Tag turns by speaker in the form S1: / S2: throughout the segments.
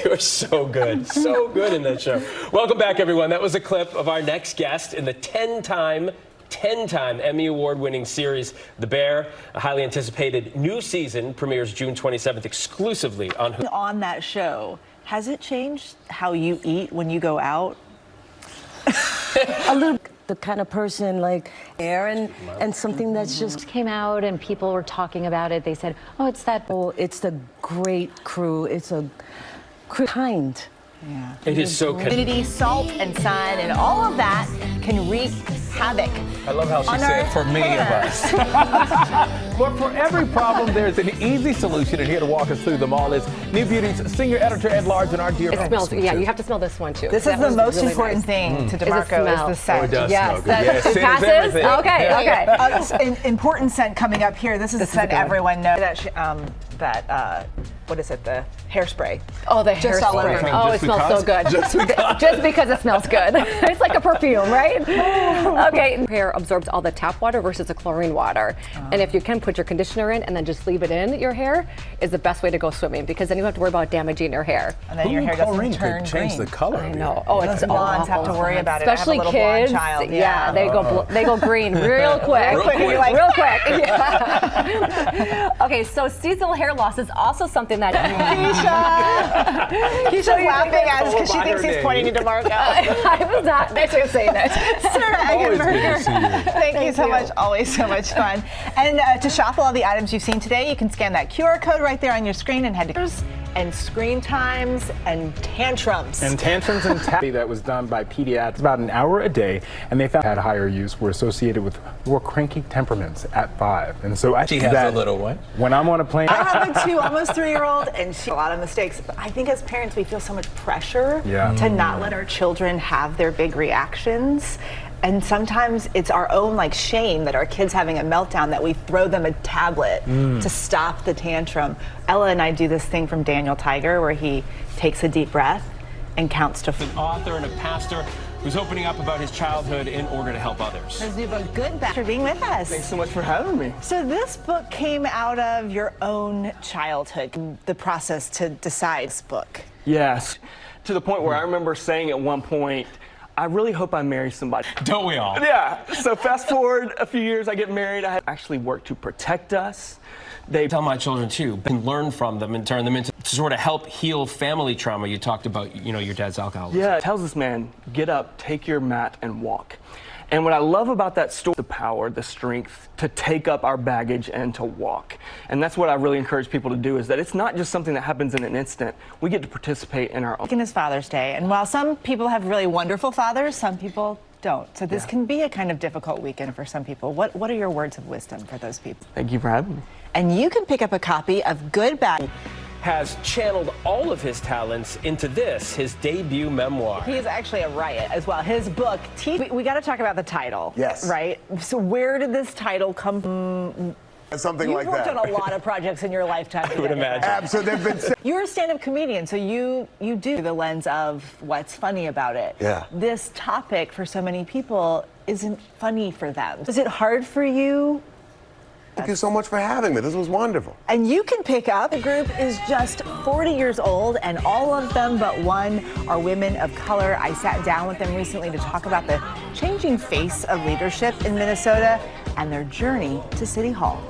S1: You were so good in that show. Welcome back, everyone. That was a clip of our next guest in the 10-time Emmy Award-winning series, The Bear. A highly anticipated new season premieres June 27th exclusively on Hulu.
S2: On that show, has it changed how you eat when you go out?
S3: A little. The kind of person like air and something that's just
S4: came out and people were talking about it. They said, oh, it's that.
S3: Oh, it's the great crew. It's a kind.
S2: Yeah.
S1: It is so good.
S2: Humidity, salt, and sun, and all of that can wreak havoc.
S5: I love how she said, for many of us. But for every problem, there's an easy solution, and here to walk us through them all is New Beauty's senior editor-at-large and our dear
S4: It smells, yeah, you have to smell this one, too.
S2: This is the most important thing to DeMarco is the scent.
S1: Oh, it does
S4: Yes,
S1: smell good.
S4: that it passes? Okay,
S2: An important scent coming up here. This is the scent everyone knows. What is it, the hairspray.
S4: Oh, the
S2: Just all over.
S4: hairspray. Oh, it smells so good. Just because it smells good. It's like a perfume, right? Okay. Hair absorbs all the tap water versus the chlorine water. And if you can put your conditioner in and then just leave it in your hair is the best way to go swimming, because then you don't have to worry about damaging your hair.
S2: And then your hair doesn't turn
S5: could change
S2: green.
S5: the color.
S4: I know. Oh, it's
S2: Those blondes have to worry about it.
S4: Especially
S2: I have a little
S4: kids.
S2: blonde child.
S4: Yeah, they go green real quick. Real quick. Yeah. Okay, so seasonal hair loss is also something that
S2: Keisha's laughing at us because she thinks he's pointing to DeMarco.
S4: I was not actually saying that.
S2: Sarah Eggenberger, thank you so much. Always so much fun. And to shop all the items you've seen today, you can scan that QR code right there on your screen and head to and screen times and tantrums.
S5: And tantrums and that was done by pediatrics about an hour a day, and they found had higher use were associated with more cranky temperaments at 5. And so I
S1: She has a little one.
S5: When I'm on a plane.
S2: I have a 2, almost 3-year-old, and she a lot of mistakes. But I think as parents, we feel so much pressure to not let our children have their big reactions. And sometimes it's our own shame that our kid's having a meltdown that we throw them a tablet to stop the tantrum. Ella and I do this thing from Daniel Tiger where he takes a deep breath and counts to 4.
S1: An author and a pastor who's opening up about his childhood in order to help others.
S2: His new book, Good Bad, for being with us.
S5: Thanks so much for having me.
S2: So this book came out of your own childhood, the process to decide this book.
S6: Yes, to the point where I remember saying at one point, I really hope I marry somebody.
S1: Don't we all?
S6: Yeah, so fast forward a few years, I get married. I had actually worked to protect us. They
S1: tell my children too, and learn from them and turn them into to sort of help heal family trauma. You talked about, your dad's alcoholism.
S6: Yeah, it tells this man, get up, take your mat and walk. And what I love about that story, the power, the strength to take up our baggage and to walk. And that's what I really encourage people to do, is that it's not just something that happens in an instant. We get to participate in our own.
S2: It is Father's Day, and while some people have really wonderful fathers, some people don't. So this can be a kind of difficult weekend for some people. What are your words of wisdom for those people?
S6: Thank you for having me.
S2: And you can pick up a copy of Good Bad.
S1: Has channeled all of his talents into this, his debut memoir.
S2: He's actually a riot as well. His book, we got to talk about the title.
S7: Yes.
S2: Right? So where did this title come from?
S7: Something like that.
S2: You've worked on a lot of projects in your lifetime.
S1: I would imagine.
S7: Absolutely.
S2: You're a stand-up comedian, so you do the lens of what's funny about it.
S7: Yeah.
S2: This topic for so many people isn't funny for them. Is it hard for you?
S7: Thank you so much for having me. This was wonderful.
S2: And you can pick up. The group is just 40 years old, and all of them but one are women of color. I sat down with them recently to talk about the changing face of leadership in Minnesota and their journey to City Hall.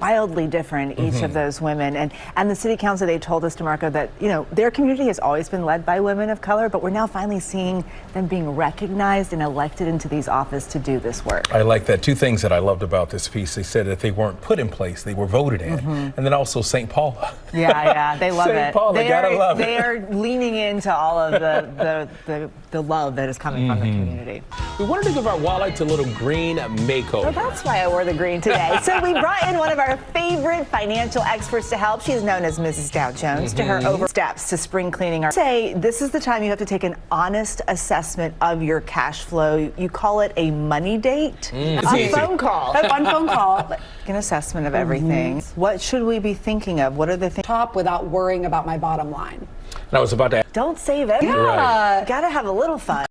S2: Wildly different, each of those women. And the city council, they told us, DeMarco, that their community has always been led by women of color, but we're now finally seeing them being recognized and elected into these offices to do this work.
S5: I like that. 2 things that I loved about this piece. They said that they weren't put in place, they were voted in. And then also St. Paula.
S2: Yeah, they love it.
S5: St. Paula, gotta love it.
S2: They are leaning into all of the love that is coming from the community.
S5: We wanted to give our wallets a little green makeover.
S2: So that's why I wore the green today. So we brought in one of our favorite financial experts to help. She is known as Mrs. Dow Jones to her over steps to spring cleaning. Say this is the time you have to take an honest assessment of your cash flow. You call it a money date. A phone call. One phone call. An assessment of everything. What should we be thinking of? What are the things?
S8: Top without worrying about my bottom line.
S5: And I was about to ask.
S2: Don't save it.
S5: Right.
S2: Gotta have a little fun.